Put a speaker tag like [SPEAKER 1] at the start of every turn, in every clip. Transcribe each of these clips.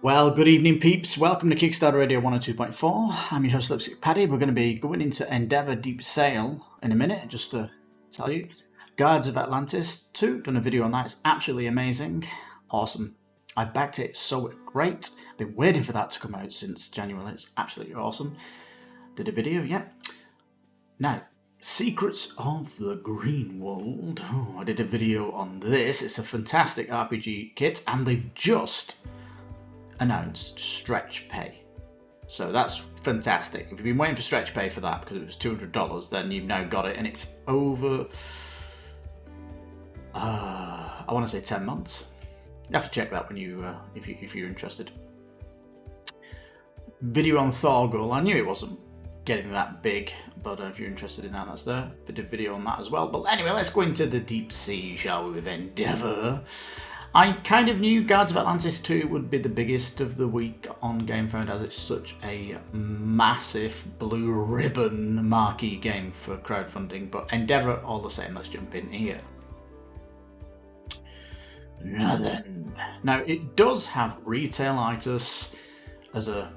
[SPEAKER 1] Well, good evening, peeps. Welcome to Kickstarter Radio 102.4. I'm your host, Lipstickpaddy. We're going to be going into Endeavour Deep Sail in a minute, just to tell you. Guards of Atlantis 2, done a video on that. It's absolutely amazing. Awesome. I've backed it, so great. I've been waiting for that to come out since January. It's absolutely awesome. Did a video, yeah. Now, Secrets of the Green World. Oh, I did a video on this. It's a fantastic RPG kit, and they've just announced stretch pay, so that's fantastic. If you've been waiting for stretch pay for that because it was $200, then you've now got it, and it's over I want to say 10 months. You have to check that when you if you're interested. Video on Thorgal. I knew it wasn't getting that big, but if you're interested in that, that's there. Did a video on that as well. But anyway, let's go into the deep sea, shall we, with Endeavour. I kind of knew Guards of Atlantis 2 would be the biggest of the week on Gamefound, as it's such a massive blue ribbon marquee game for crowdfunding, but Endeavour all the same. Let's jump in here. Now, it does have retailitous as a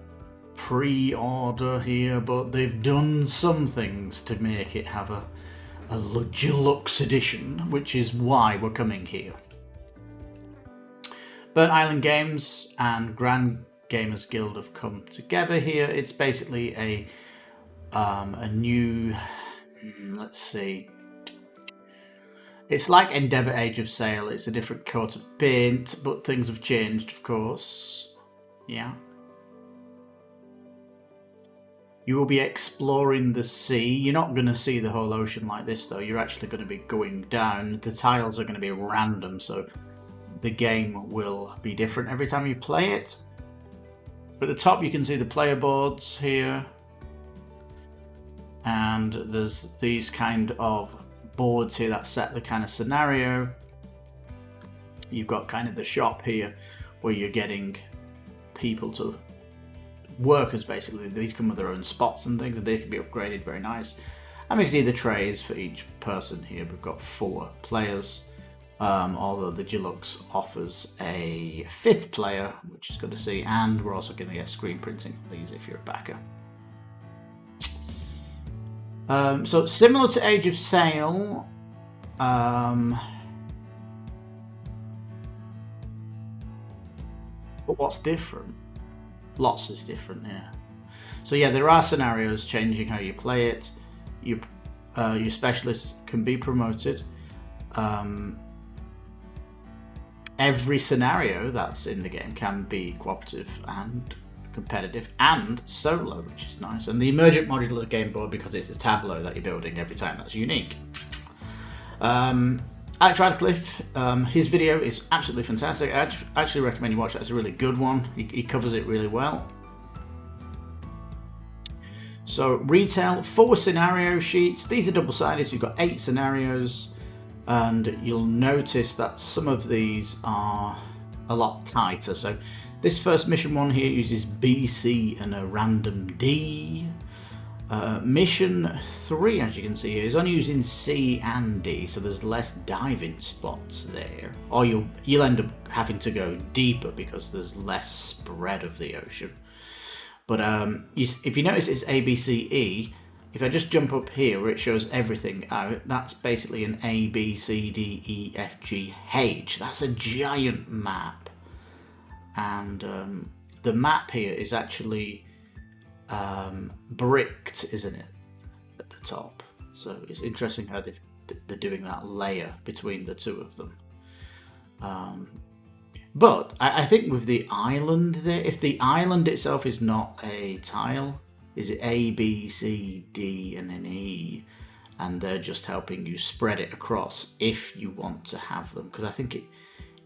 [SPEAKER 1] pre-order here, but they've done some things to make it have a deluxe edition, which is why we're coming here. Burnt Island Games and Grand Gamers Guild have come together here. It's basically a new, let's see, it's like Endeavour Age of Sail. It's a different coat of paint, but things have changed, of course. Yeah. You will be exploring the sea. You're not going to see the whole ocean like this, though. You're actually going to be going down. The tiles are going to be random, so the game will be different every time you play it. At the top you can see the player boards here, and there's these kind of boards here that set the kind of scenario. You've got kind of the shop here where you're getting people to workers, basically. These come with their own spots and things, and they can be upgraded. Very nice. And we can see the trays for each person here. We've got 4 players. Although the deluxe offers a 5th player, which is good to see, and we're also going to get screen printing of these if you're a backer. So similar to Age of Sail, but what's different? Lots is different here. So yeah, there are scenarios changing how you play it. Your specialists can be promoted. Every scenario that's in the game can be cooperative and competitive and solo, which is nice. And the emergent modular game board, because it's a tableau that you're building every time, that's unique. Alex Radcliffe, his video is absolutely fantastic. I actually recommend you watch that. It's a really good one. He covers it really well. So retail, 4 scenario sheets. These are double-sided, so you've got 8 scenarios. And you'll notice that some of these are a lot tighter. So this first mission one here uses B, C and a random D. Mission 3, as you can see here, is only using C and D, so there's less diving spots there. Or you'll end up having to go deeper because there's less spread of the ocean. But if you notice, it's A, B, C, E. If I just jump up here where it shows everything out, that's basically an A, B, C, D, E, F, G, H. That's a giant map. And the map here is actually bricked, isn't it, at the top? So it's interesting how they're doing that layer between the two of them. But I think with the island there, if the island itself is not a tile, is it A, B, C, D, and then E? And they're just helping you spread it across if you want to have them. Because I think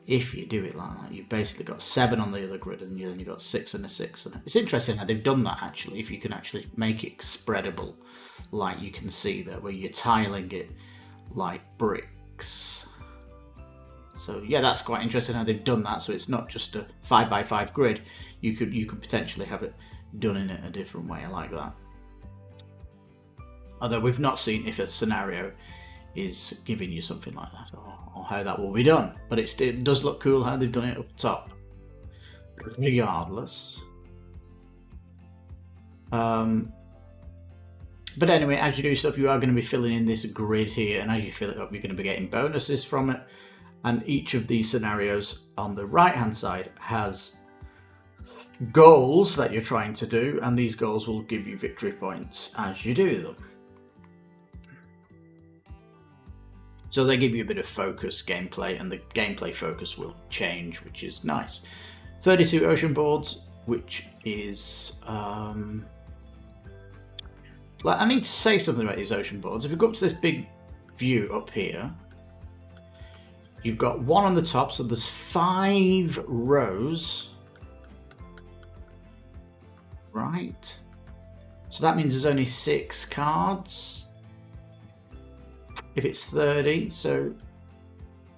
[SPEAKER 1] if you do it like that, you've basically got 7 on the other grid, and then you've got 6 and a 6. And it's interesting how they've done that, actually, if you can actually make it spreadable, like you can see there, where you're tiling it like bricks. So yeah, that's quite interesting how they've done that. So it's not just a 5x5 grid. You could potentially have it done in a different way. I like that. Although we've not seen if a scenario is giving you something like that, or how that will be done. But it does look cool how they've done it up top. regardless. But anyway, as you do stuff, you are going to be filling in this grid here, and as you fill it up, you're going to be getting bonuses from it. And each of these scenarios on the right-hand side has goals that you're trying to do, and these goals will give you victory points as you do them. So they give you a bit of focus gameplay, and the gameplay focus will change, which is nice. 32 ocean boards, which is... I need to say something about these ocean boards. If you go up to this big view up here, you've got one on the top, so there's 5 rows. Right. So that means there's only 6 cards. If it's 30, so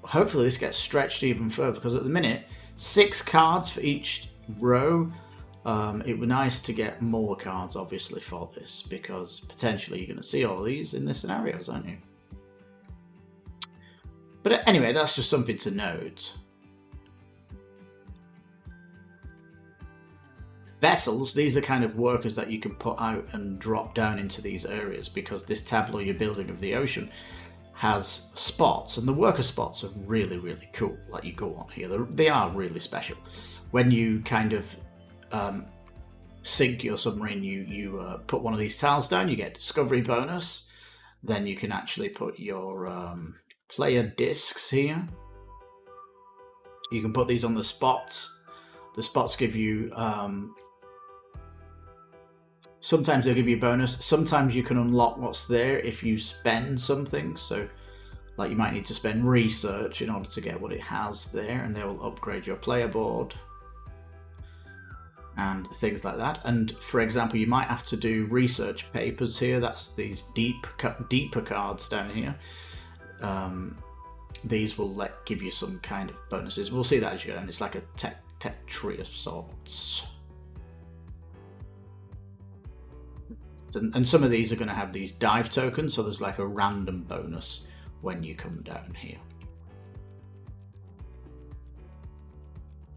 [SPEAKER 1] hopefully this gets stretched even further, because at the minute, 6 cards for each row. It would be nice to get more cards, obviously, for this, because potentially you're going to see all these in the scenarios, aren't you? But anyway, that's just something to note. Vessels, these are kind of workers that you can put out and drop down into these areas, because this tableau you're building of the ocean has spots, and the worker spots are really, really cool. Like, you go on here, they are really special. When you kind of sink your submarine, you put one of these tiles down, you get discovery bonus. Then you can actually put your player discs here. You can put these on the spots. The spots give you sometimes they'll give you a bonus. Sometimes you can unlock what's there if you spend something. So like, you might need to spend research in order to get what it has there, and they will upgrade your player board and things like that. And for example, you might have to do research papers here. That's these deeper cards down here. These will give you some kind of bonuses. We'll see that as you go down. It's like a tech tree of sorts. And some of these are going to have these dive tokens, so there's like a random bonus when you come down here.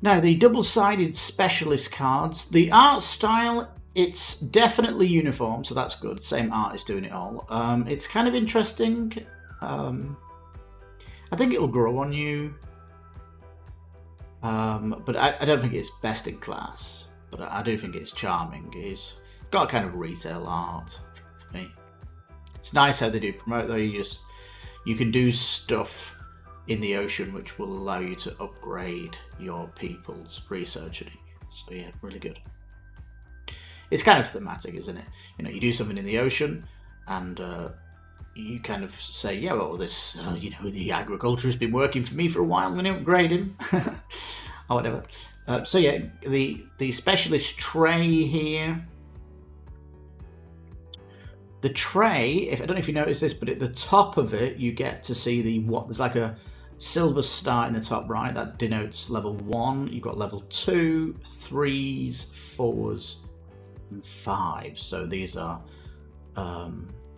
[SPEAKER 1] Now, the double-sided specialist cards, the art style, it's definitely uniform, so that's good. Same artist doing it all. It's kind of interesting. I think it'll grow on you. But I don't think it's best in class. But I do think it's charming. It's got a kind of retail art for me. It's nice how they do promote, though. You can do stuff in the ocean which will allow you to upgrade your people's research. So yeah, really good. It's kind of thematic, isn't it? You know, you do something in the ocean, and you kind of say, yeah, well, this, the agriculture has been working for me for a while, I'm going to upgrade him, or whatever. So yeah, the specialist tray here. The tray, I don't know if you noticed this, but at the top of it, you get to see there's like a silver star in the top right. That denotes level 1. You've got level 2, 3s, 4s, and 5s. So these are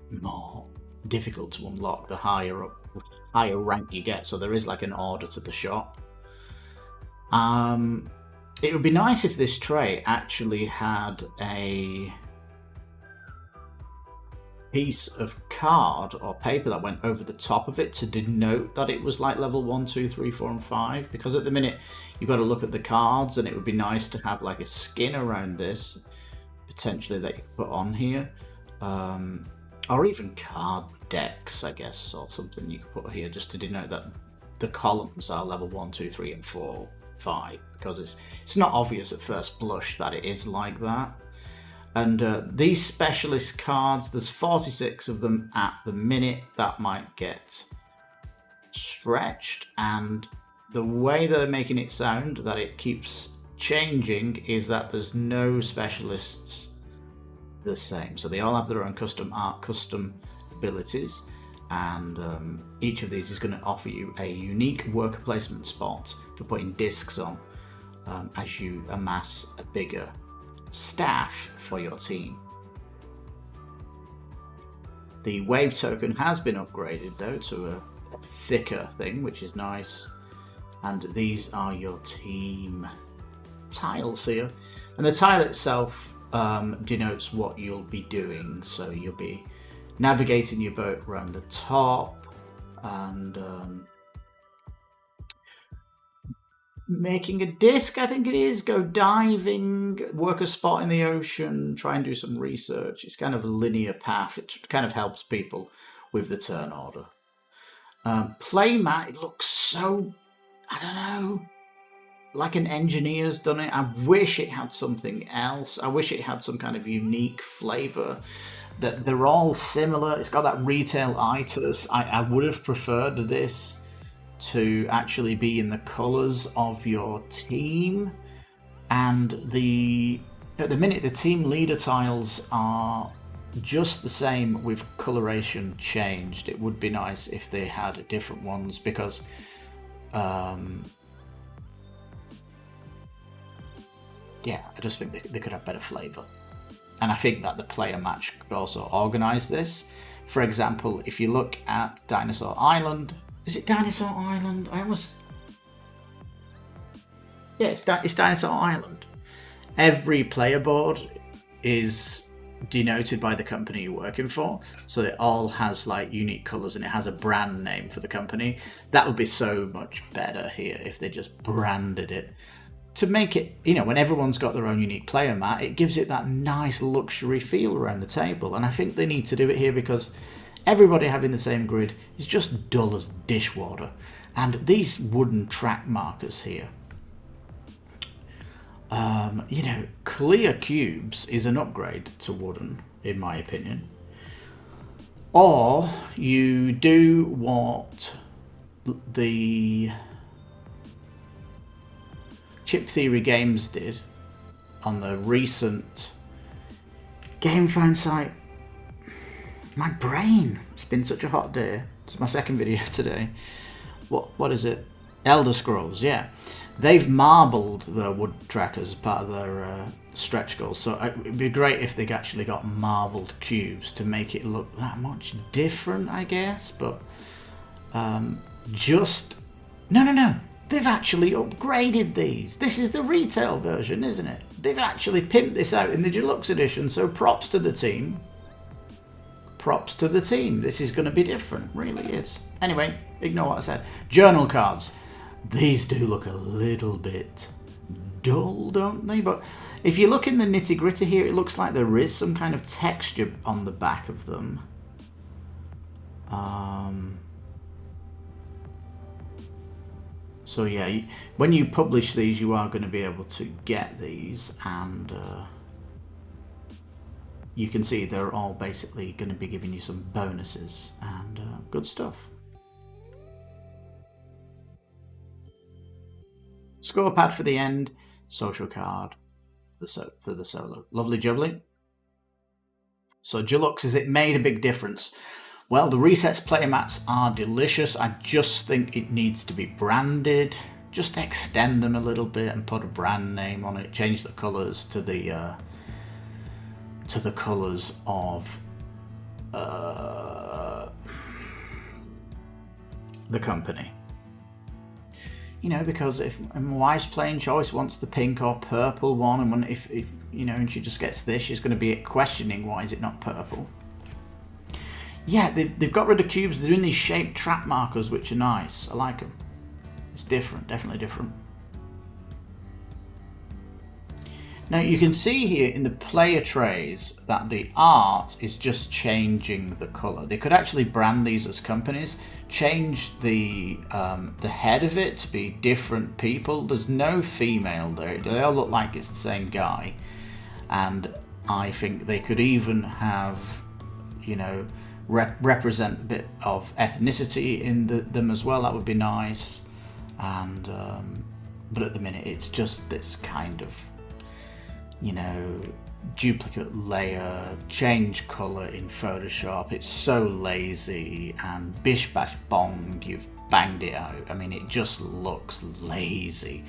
[SPEAKER 1] more difficult to unlock the higher rank you get. So there is like an order to the shop. It would be nice if this tray actually had a piece of card or paper that went over the top of it to denote that it was like level 1, 2, 3, 4, and 5. Because at the minute you've got to look at the cards, and it would be nice to have like a skin around this, potentially, that you put on here, or even card decks, I guess, or something you could put here just to denote that the columns are level 1, 2, 3, and 4, 5. Because it's not obvious at first blush that it is like that. And these specialist cards, there's 46 of them at the minute. That might get stretched, and the way they're making it sound that it keeps changing is that there's no specialists the same. So they all have their own custom art, custom abilities, and each of these is going to offer you a unique worker placement spot for putting discs on as you amass a bigger staff for your team. The wave token has been upgraded though to a thicker thing, which is nice, and these are your team tiles here, and the tile itself denotes what you'll be doing. So you'll be navigating your boat around the top and making a disc, I think it is, go diving, work a spot in the ocean, try and do some research. It's kind of a linear path. It kind of helps people with the turn order. Playmat, it looks so, I don't know, like an engineer's done it. I wish it had something else. I wish it had some kind of unique flavor. That they're all similar. It's got that retailitous. I would have preferred this to actually be in the colors of your team, and at the minute the team leader tiles are just the same with coloration changed. It would be nice if they had different ones, because yeah, I just think they could have better flavor. And I think that the player match could also organize this. For example, if you look at Dinosaur Island, is it Dinosaur Island? Yeah, it's Dinosaur Island. Every player board is denoted by the company you're working for, so it all has like unique colors and it has a brand name for the company. That would be so much better here if they just branded it to make it, you know, when everyone's got their own unique player mat, it gives it that nice luxury feel around the table. And I think they need to do it here, because everybody having the same grid is just dull as dishwater. And these wooden track markers here, you know, clear cubes is an upgrade to wooden, in my opinion. Or you do what the Chip Theory Games did on the recent Gamefound site. My brain, it's been such a hot day. It's my second video today. What is it? Elder Scrolls, yeah. They've marbled the wood trackers as part of their stretch goals. So it'd be great if they actually got marbled cubes to make it look that much different, I guess. But just no. They've actually upgraded these. This is the retail version, isn't it? They've actually pimped this out in the deluxe edition, so props to the team. Props to the team. This is going to be different, really is. Anyway, ignore what I said. Journal cards. These do look a little bit dull, don't they? But if you look in the nitty-gritty here, it looks like there is some kind of texture on the back of them. So yeah, when you publish these, you are going to be able to get these, and you can see they're all basically going to be giving you some bonuses and good stuff. Score pad for the end, social card for the solo. Lovely jubbly. So deluxe, has it made a big difference? Well, the resets player mats are delicious. I just think it needs to be branded. Just extend them a little bit and put a brand name on it. Change the colours to the colours of the company. You know, because if my wife's playing choice wants the pink or purple one, and when if you know, and she just gets this, she's going to be questioning why is it not purple. Yeah, they've got rid of cubes. They're doing these shaped track markers, which are nice. I like them. It's different, definitely different. Now you can see here in the player trays that the art is just changing the color. They could actually brand these as companies, change the head of it to be different people. There's no female there. They all look like it's the same guy. And I think they could even have, you know, represent a bit of ethnicity in them as well. That would be nice. And but at the minute it's just this kind of, you know, duplicate layer, change color in Photoshop. It's so lazy, and bish bash bong, you've banged it out. I mean, it just looks lazy,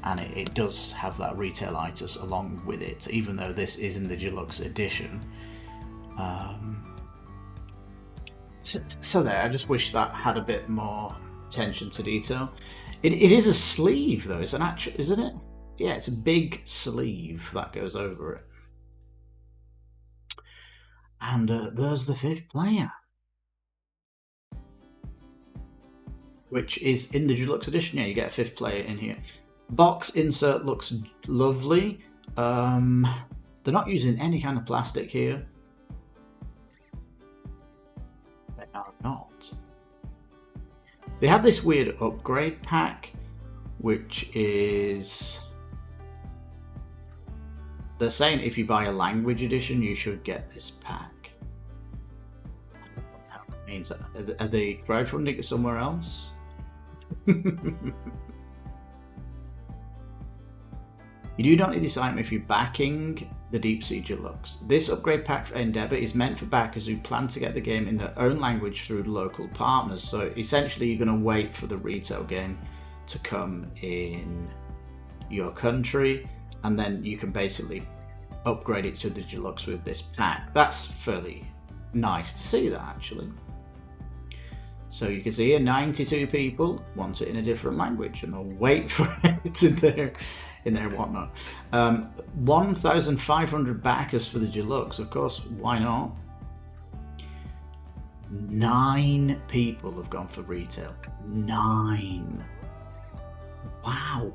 [SPEAKER 1] and it does have that retailitous along with it, even though this is in the deluxe edition. So there, I just wish that had a bit more attention to detail. It is a sleeve though, it's an actual, isn't it? yeah, it's a big sleeve that goes over it. And there's the 5th player, which is in the deluxe edition. Yeah, you get a 5th player in here. Box insert looks lovely. They're not using any kind of plastic here. They are not. They have this weird upgrade pack, which is... They're saying if you buy a language edition, you should get this pack. I don't know what that means. Are they crowdfunding it somewhere else? You do not need this item if you're backing the Deep Sea Deluxe. This upgrade pack for Endeavour is meant for backers who plan to get the game in their own language through local partners. So essentially you're going to wait for the retail game to come in your country, and then you can basically upgrade it to the Deluxe with this pack. That's fairly nice to see that, actually. So you can see here 92 people want it in a different language, and I'll wait for it in there whatnot. 1,500 backers for the Deluxe, of course, why not? 9 people have gone for retail. 9. Wow.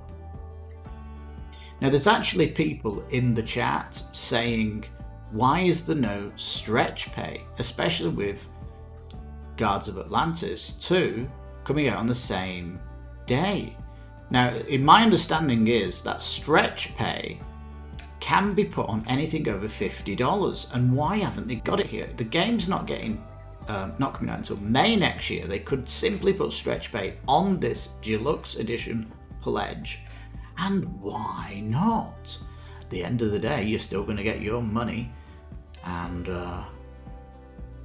[SPEAKER 1] Now there's actually people in the chat saying, why is there no stretch pay, especially with Guards of Atlantis 2 coming out on the same day? Now, in my understanding is that stretch pay can be put on anything over $50, and why haven't they got it here? The game's not coming out until May next year. They could simply put stretch pay on this Deluxe Edition pledge, and why not? At the end of the day, you're still going to get your money, and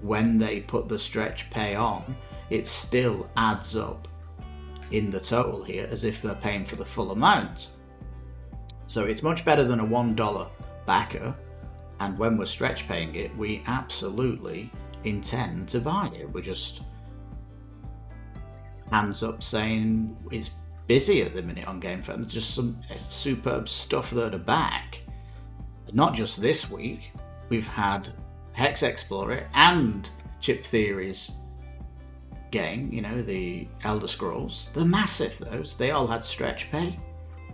[SPEAKER 1] when they put the stretch pay on, it still adds up in the total here as if they're paying for the full amount. So it's much better than a $1 backer, and when we're stretch paying it, we absolutely intend to buy it. We're just hands up saying it's busy at the minute on Gamefound. There's just some superb stuff there to back. Not just this week, we've had Hex Explorer and Chip Theory's game, you know, the Elder Scrolls. They're massive, those. They all had stretch pay.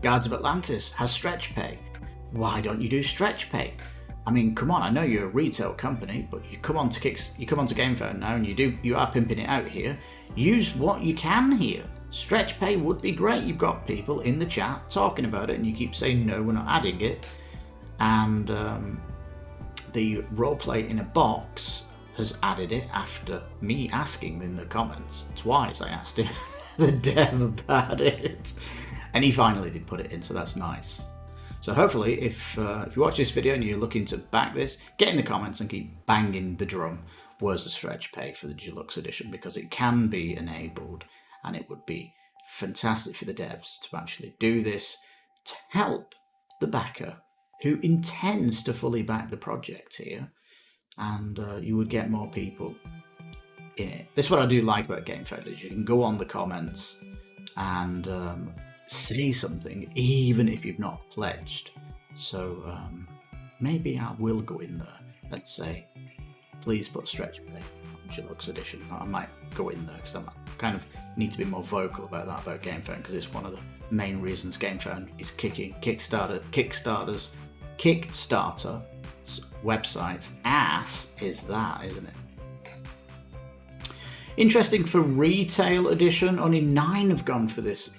[SPEAKER 1] Guards of Atlantis has stretch pay. Why don't you do stretch pay? I mean, come on, I know you're a retail company, but you come on to Gamefound now, and you are pimping it out here. Use what you can here. Stretch pay would be great. You've got people in the chat talking about it, and you keep saying no, we're not adding it. And the roleplay in a box has added it after me asking in the comments. Twice I asked him, the dev, about it, and he finally did put it in, so that's nice. So hopefully, if you watch this video and you're looking to back this, get in the comments and keep banging the drum. Where's the stretch pay for the Deluxe Edition? Because it can be enabled, and it would be fantastic for the devs to actually do this to help the backer who intends to fully back the project here, and you would get more people in it. This is what I do like about Gamefound, is you can go on the comments and say something even if you've not pledged. So maybe I will go in there and say, please put stretch pay on Deluxe Edition. I might go in there because I kind of need to be more vocal about that, about Gamefound, because it's one of the main reasons Gamefound is kicking Kickstarter's website's ass, is that, isn't it? Interesting for retail edition, only 9 have gone for this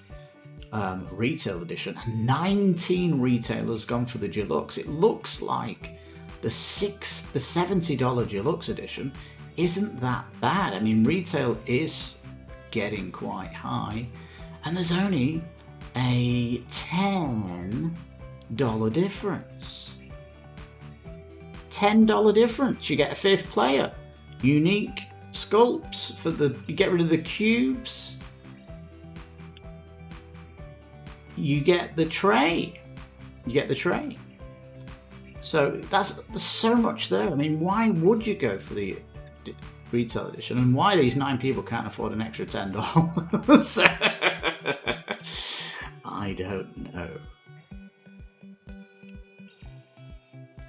[SPEAKER 1] retail edition. 19 retailers gone for the Deluxe. It looks like the $70 Deluxe edition isn't that bad. I mean, retail is getting quite high, and there's only a $10 difference. $10 difference. You get a 5th player, unique sculpts for you get rid of the cubes, you get the tray. So there's so much there. I mean, why would you go for the retail edition, and why these 9 people can't afford an extra $10? I don't know.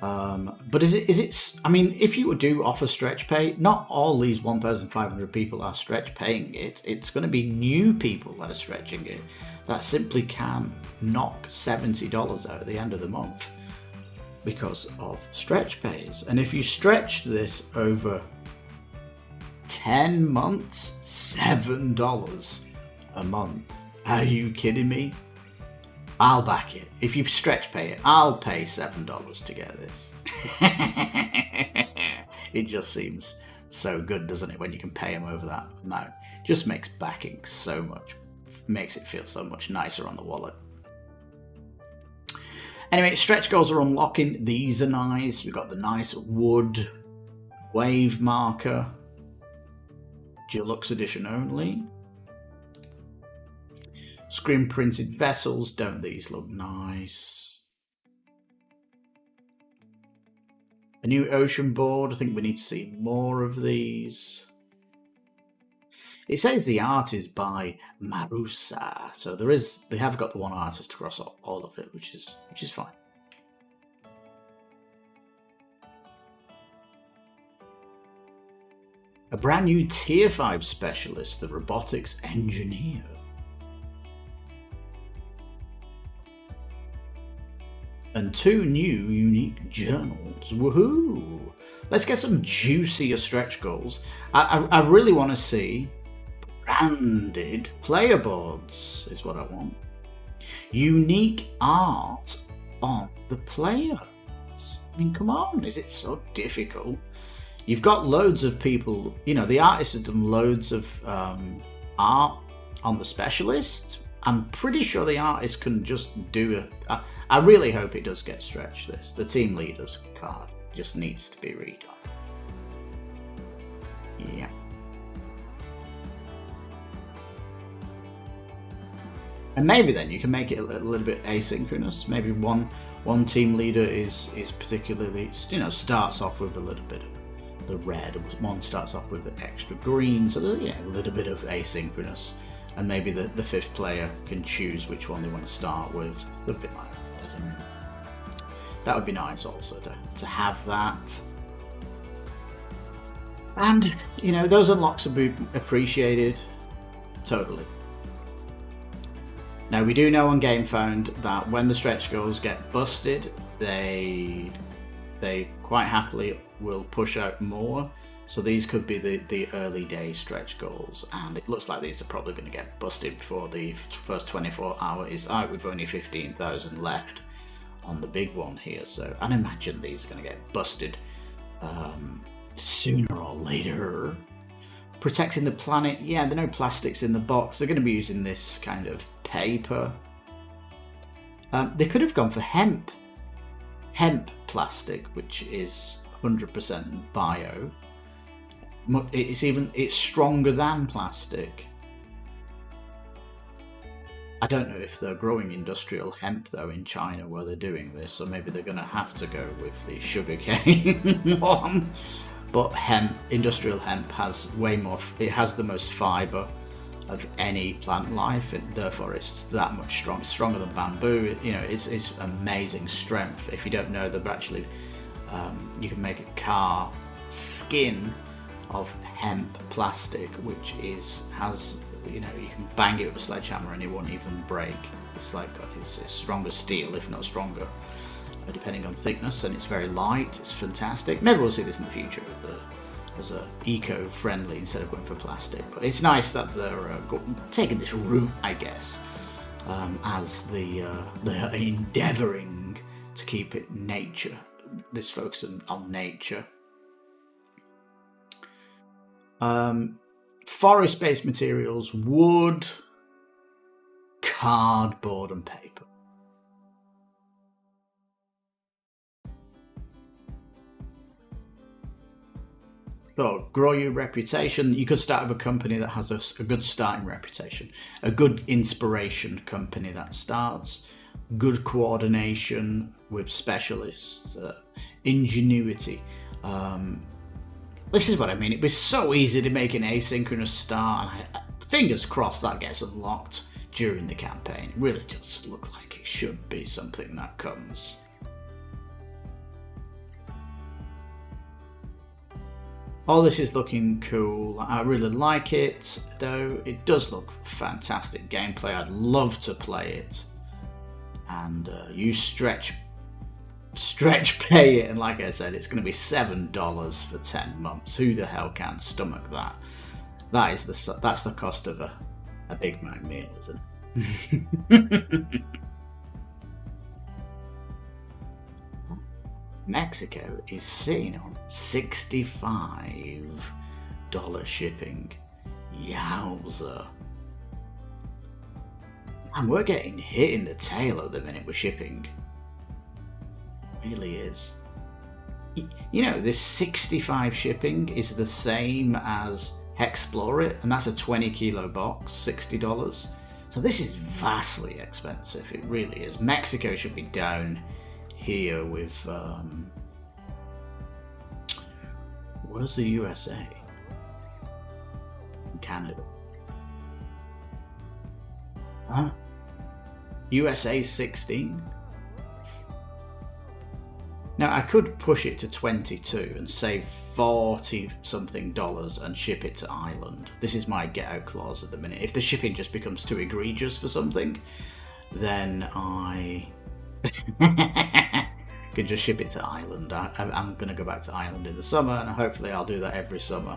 [SPEAKER 1] But is it? I mean, if you do offer stretch pay, not all these 1,500 people are stretch paying it. It's going to be new people that are stretching it that simply can knock $70 out at the end of the month because of stretch pays. And if you stretch this over 10 months, $7 a month. Are you kidding me? I'll back it. If you stretch pay it, I'll pay $7 to get this. It just seems so good, doesn't it, when you can pay them over that amount? Just makes backing so much, makes it feel so much nicer on the wallet. Anyway, stretch goals are unlocking. These are nice. We've got the nice wood wave marker. Deluxe edition only. Screen printed vessels. Don't these look nice? A new ocean board. I think we need to see more of these. It says the art is by Marusa, so they have got the one artist across all of it, which is fine. A brand new Tier 5 specialist, the robotics engineer. And 2 new unique journals. Woohoo! Let's get some juicier stretch goals. I really want to see branded player boards, is what I want. Unique art on the players. I mean, come on, is it so difficult? You've got loads of people, the artists have done loads of art on the specialists. I'm pretty sure the artist can just do I really hope it does get stretched, this. The team leader's card just needs to be redone. Yeah. And maybe then you can make it a little bit asynchronous. Maybe one team leader is particularly, starts off with a little bit of the red, one starts off with the extra green, so there's a little bit of asynchronous. And maybe the 5th player can choose which one they want to start with. A little bit like that. That would be nice also to have that. And, those unlocks will be appreciated. Totally. Now, we do know on Gamefound that when the stretch goals get busted, they quite happily will push out more. So these could be the early day stretch goals, and it looks like these are probably going to get busted before the first 24 hour is out, with only 15,000 left on the big one here. So I'd imagine these are going to get busted sooner or later. Protecting the planet, yeah, there are no plastics in the box. They're going to be using this kind of paper. They could have gone for hemp plastic, which is 100% bio. It's stronger than plastic. I don't know if they're growing industrial hemp though in China where they're doing this, so maybe they're going to have to go with the sugarcane one. But industrial hemp has way more. It has the most fiber of any plant life, and therefore it's that much stronger than bamboo. It's amazing strength. If you don't know, they're actually you can make a car skin of hemp plastic, which has you can bang it with a sledgehammer and it won't even break. It's like it's stronger steel, if not stronger, depending on thickness, and it's very light. It's fantastic. Maybe we'll see this in the future as a eco-friendly instead of going for plastic. But it's nice that they're taking this route, I guess, as they're endeavouring to keep it nature. This focus on nature. Forest-based materials, wood, cardboard and paper. So, grow your reputation. You could start with a company that has a good starting reputation, a good inspiration company that starts, good coordination with specialists, ingenuity. This is what I mean. It'd be so easy to make an asynchronous start, and fingers crossed that gets unlocked during the campaign. It really does look like it should be something that comes. All this is looking cool. I really like it, though. It does look fantastic gameplay. I'd love to play it. And you stretch pay it, and like I said, it's going to be $7 for 10 months. Who the hell can stomach that? That's the cost of a Big Mac meal, isn't it? Mexico is sitting on $65 shipping. Yowza. And we're getting hit in the tail at the minute with shipping. It really is. You know, this 65 shipping is the same as Explore It, and that's a 20 kilo box, $60. So this is vastly expensive. It really is. Mexico should be down here with where's the USA? Canada. Huh? USA 16. Now I could push it to 22 and save $40 something and ship it to Ireland. This is my get out clause at the minute. If the shipping just becomes too egregious for something, then I could just ship it to Ireland. I'm going to go back to Ireland in the summer, and hopefully I'll do that every summer.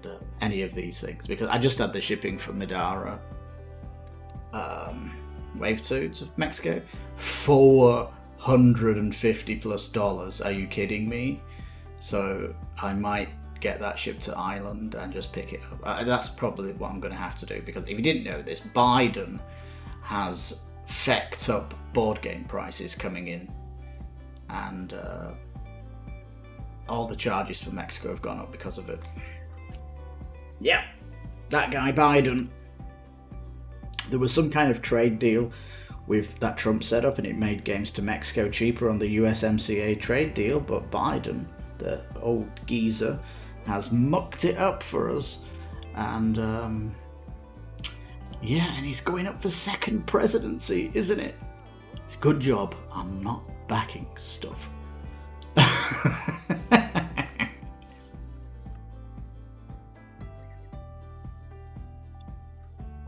[SPEAKER 1] And, any of these things, because I just had the shipping from Madara Wave 2 to Mexico, $450+. Are you kidding me? So I might get that shipped to Ireland and just pick it up. That's probably what I'm going to have to do, because if you didn't know this, Biden has fecked up board game prices coming in, and all the charges for Mexico have gone up because of it. Yeah, that guy Biden. There was some kind of trade deal with that Trump set up, and it made games to Mexico cheaper on the USMCA trade deal, but Biden, the old geezer, has mucked it up for us, and yeah, and he's going up for second presidency, isn't it? It's a good job I'm not backing stuff.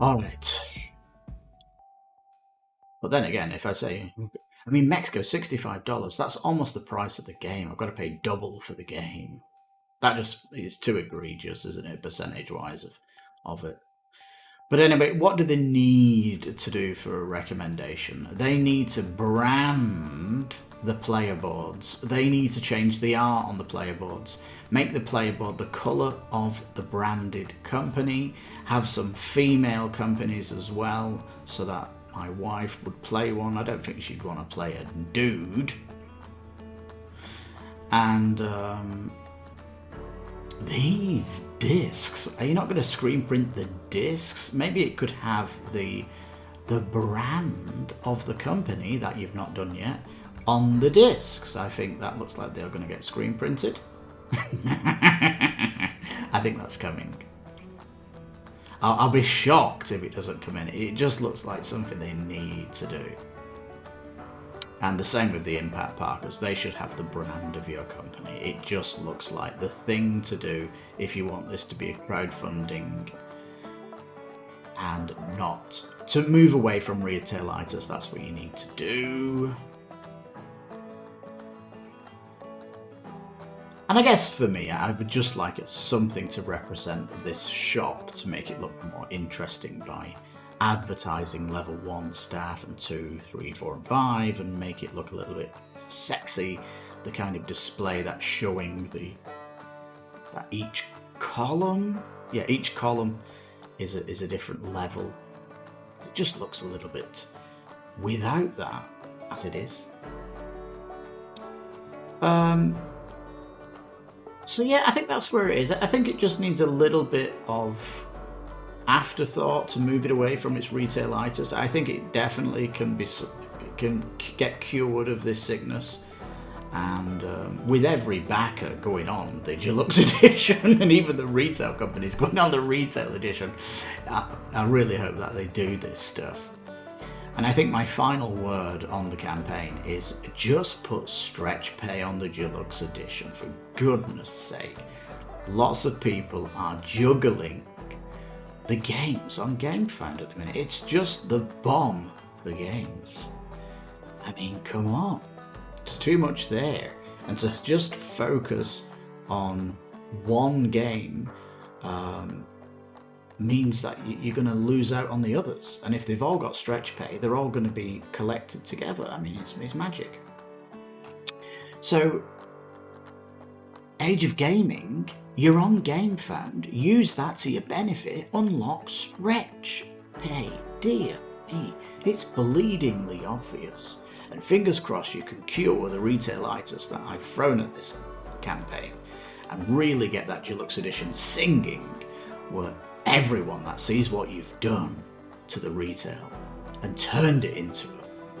[SPEAKER 1] Alright. But then again, if I say, I mean, Mexico, $65, that's almost the price of the game. I've got to pay double for the game. That just is too egregious, isn't it, percentage-wise of it. But anyway, what do they need to do for a recommendation? They need to brand the player boards. They need to change the art on the player boards. Make the player board the colour of the branded company. Have some female companies as well, so that my wife would play one. I don't think she'd want to play a dude. And these discs, are you not going to screen print the discs? Maybe it could have the brand of the company that you've not done yet on the discs. I think that looks like they're going to get screen printed. I think that's coming. I'll be shocked if it doesn't come in. It just looks like something they need to do. And the same with the impact parkers. They should have the brand of your company. It just looks like the thing to do if you want this to be a crowdfunding and not to move away from retailitous. That's what you need to do. And I guess for me, I would just like something to represent this shop to make it look more interesting by advertising level 1 staff and 2, 3, 4 and 5, and make it look a little bit sexy. The kind of display that's showing that each column, each column is a different level. It just looks a little bit without that, as it is. So yeah, I think that's where it is. I think it just needs a little bit of afterthought to move it away from its retailitis. I think it definitely can get cured of this sickness. And with every backer going on the deluxe edition, and even the retail companies going on the retail edition, I really hope that they do this stuff. And I think my final word on the campaign is just put stretch pay on the deluxe edition, for goodness sake. lots of people are juggling the games on Gamefound at the minute. It's just the bomb for games. I mean, come on. There's too much there. And to just focus on one game means that you're going to lose out on the others. And if they've all got stretch pay, they're all going to be collected together. I mean, it's magic. So, Age of Gaming, you're on Gamefound. Use that to your benefit. Unlock stretch pay. Dear me, it's bleedingly obvious. And fingers crossed you can cure the retailitous that I've thrown at this campaign and really get that deluxe edition singing where everyone that sees what you've done to the retail and turned it into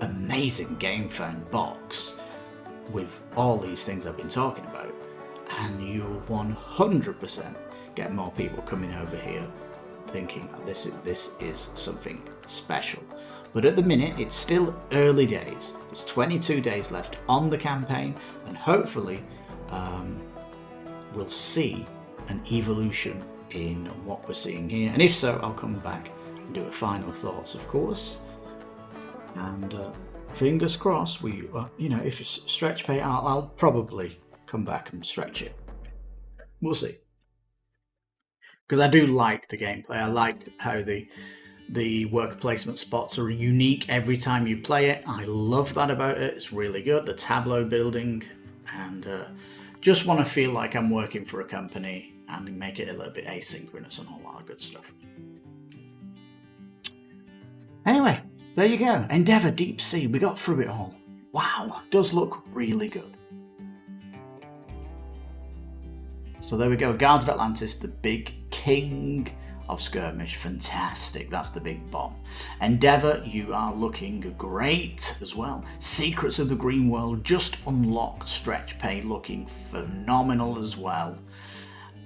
[SPEAKER 1] an amazing Gamefound box with all these things I've been talking about, and you'll 100% get more people coming over here thinking this is something special. But at the minute, it's still early days. There's 22 days left on the campaign, and hopefully we'll see an evolution in what we're seeing here. And if so, I'll come back and do a final thoughts, of course. And fingers crossed, if it's stretch pay, I'll probably come back and stretch it. We'll see. Because I do like the gameplay. I like how the worker placement spots are unique every time you play it. I love that about it. It's really good. The tableau building, and just want to feel like I'm working for a company and make it a little bit asynchronous and all that good stuff. Anyway, there you go. Endeavour Deep Sea. We got through it all. Wow, does look really good. So there we go. Guards of Atlantis, the big king of skirmish. Fantastic. That's the big bomb. Endeavour, you are looking great as well. Secrets of the Green World, just unlocked stretch pay, looking phenomenal as well.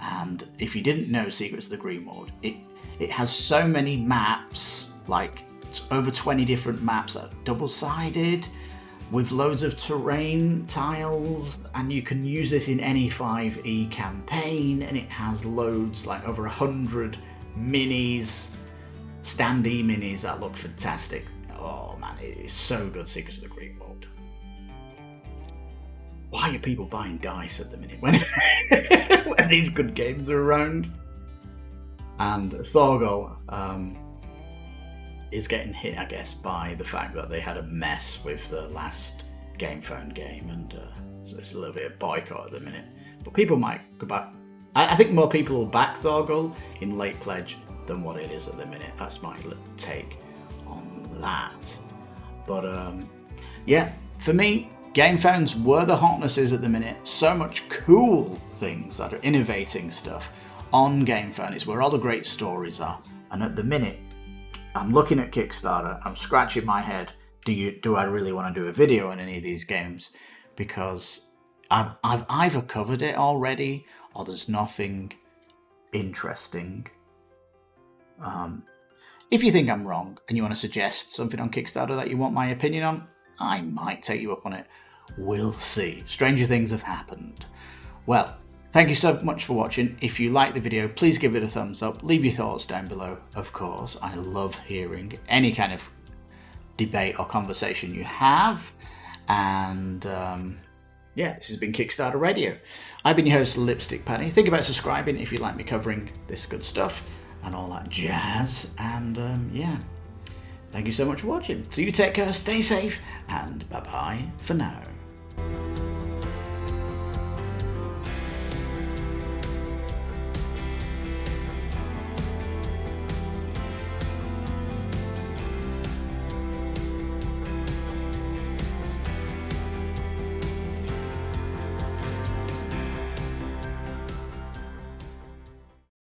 [SPEAKER 1] And if you didn't know Secrets of the Green World, it has so many maps, like it's over 20 different maps that are double-sided with loads of terrain tiles, and you can use this in any 5e campaign, and it has loads, like over 100 minis, standee minis that look fantastic. Oh man, it is so good, Secrets of the Green World. Why are people buying dice at the minute when, when these good games are around? And Thorgal is getting hit, I guess, by the fact that they had a mess with the last Gamefound game, and so it's a little bit of boycott at the minute. But people might go back. I think more people will back Thorgal in late pledge than what it is at the minute. That's my little take on that. But yeah, for me, Gamefounds were the hotnesses at the minute. So much cool things that are innovating stuff on Gamefound. It's where all the great stories are. And at the minute, I'm looking at Kickstarter, I'm scratching my head. Do I really want to do a video on any of these games? Because I've either covered it already, or there's nothing interesting. If you think I'm wrong and you want to suggest something on Kickstarter that you want my opinion on, I might take you up on it. We'll see. Stranger things have happened. Well, thank you so much for watching. If you like the video, please give it a thumbs up. Leave your thoughts down below, of course. I love hearing any kind of debate or conversation you have. And yeah, this has been Kickstarter Radio. I've been your host, Lipstickpaddy. Think about subscribing if you like me covering this good stuff and all that jazz. And yeah, thank you so much for watching. So you take care, stay safe, and bye-bye for now.